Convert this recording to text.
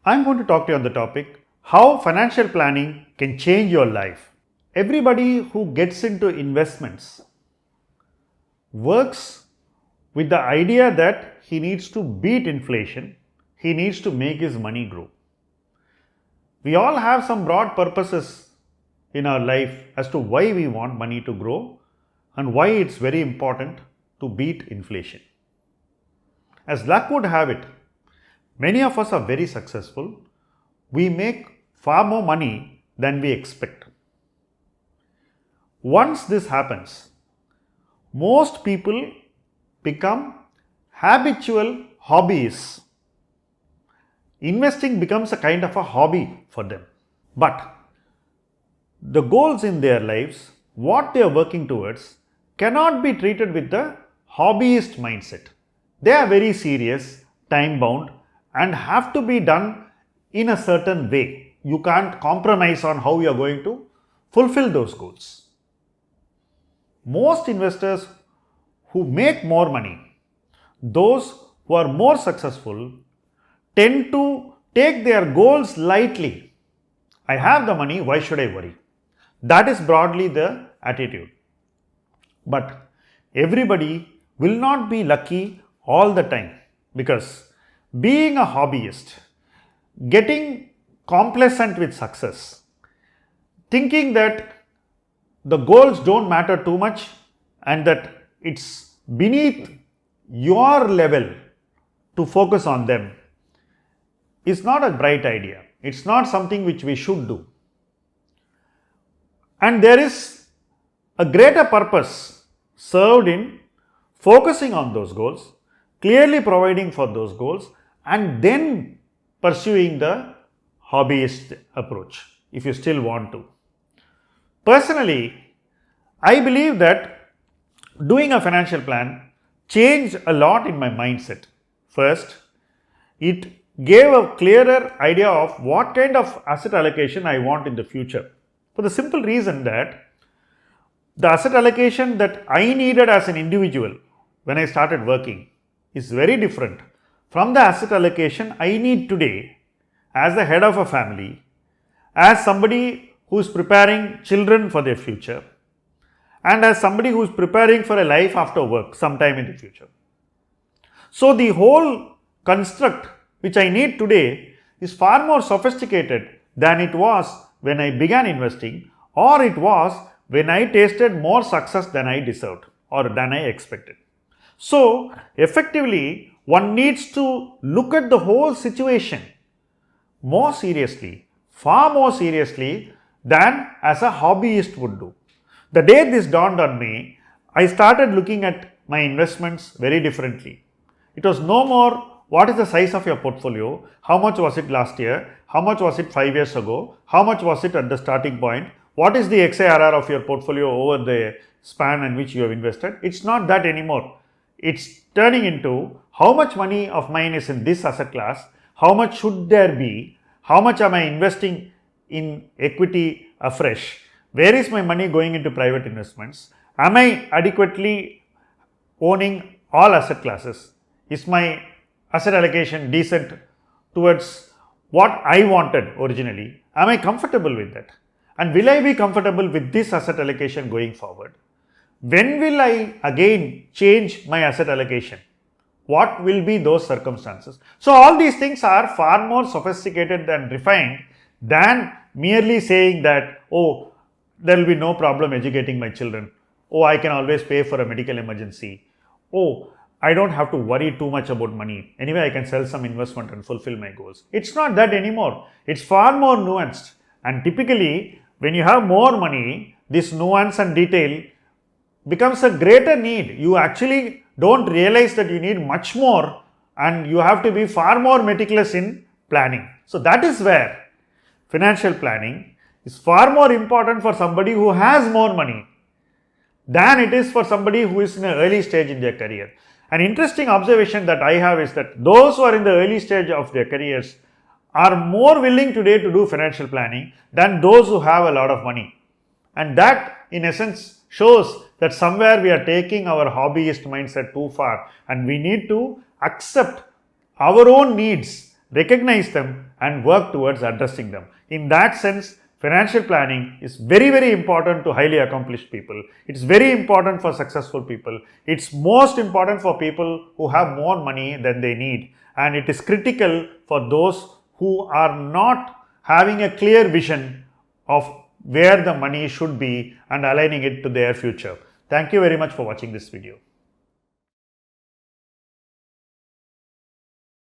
I'm going to talk to you on the topic how financial planning can change your life. Everybody who gets into investments works with the idea that he needs to beat inflation, he needs to make his money grow. We all have some broad purposes in our life as to why we want money to grow and why it's very important to beat inflation. As luck would have it, many of us are very successful. We make far more money than we expect. Once this happens, most people become habitual hobbyists. Investing becomes a kind of a hobby for them. But the goals in their lives, what they are working towards, cannot be treated with the hobbyist mindset. They are very serious, time bound, and have to be done in a certain way. You can't compromise on how you are going to fulfill those goals. Most investors who make more money, those who are more successful, tend to take their goals lightly. I have the money, why should I worry? That is broadly the attitude. But everybody will not be lucky all the time, because being a hobbyist, getting complacent with success, thinking that the goals don't matter too much and that it's beneath your level to focus on them, is not a bright idea. It's not something which we should do. And there is a greater purpose served in focusing on those goals, clearly providing for those goals, and then pursuing the hobbyist approach if you still want to. Personally, I believe that doing a financial plan changed a lot in my mindset. First, it gave a clearer idea of what kind of asset allocation I want in the future. For the simple reason that the asset allocation that I needed as an individual when I started working is very different from the asset allocation I need today as the head of a family, as somebody who is preparing children for their future, and as somebody who is preparing for a life after work sometime in the future. So the whole construct which I need today is far more sophisticated than it was when I began investing, or it was when I tasted more success than I deserved or than I expected. So effectively, one needs to look at the whole situation more seriously, far more seriously than as a hobbyist would do. The day this dawned on me, I started looking at my investments very differently. It was no more what is the size of your portfolio, how much was it last year, how much was it 5 years ago, how much was it at the starting point, what is the XARR of your portfolio over the span in which you have invested. It's not that anymore. It's turning into how much money of mine is in this asset class, how much should there be, how much am I investing in equity afresh, where is my money going into private investments, am I adequately owning all asset classes, is my asset allocation decent towards what I wanted originally, am I comfortable with that, and will I be comfortable with this asset allocation going forward? When will I again change my asset allocation? What will be those circumstances? So all these things are far more sophisticated and refined than merely saying that, oh, there will be no problem educating my children. Oh, I can always pay for a medical emergency. Oh, I don't have to worry too much about money. Anyway, I can sell some investment and fulfill my goals. It's not that anymore. It's far more nuanced. And typically, when you have more money, this nuance and detail becomes a greater need. You actually don't realize that you need much more, and you have to be far more meticulous in planning. So that is where financial planning is far more important for somebody who has more money than it is for somebody who is in an early stage in their career. An interesting observation that I have is that those who are in the early stage of their careers are more willing today to do financial planning than those who have a lot of money. And that in essence shows that somewhere we are taking our hobbyist mindset too far, and we need to accept our own needs recognize them and work towards addressing them. In that sense, financial planning is very, very important to highly accomplished people. It's very important for successful people. It's most important for people who have more money than they need. And it is critical for those who are not having a clear vision of where the money should be and aligning it to their future. Thank you very much for watching this video.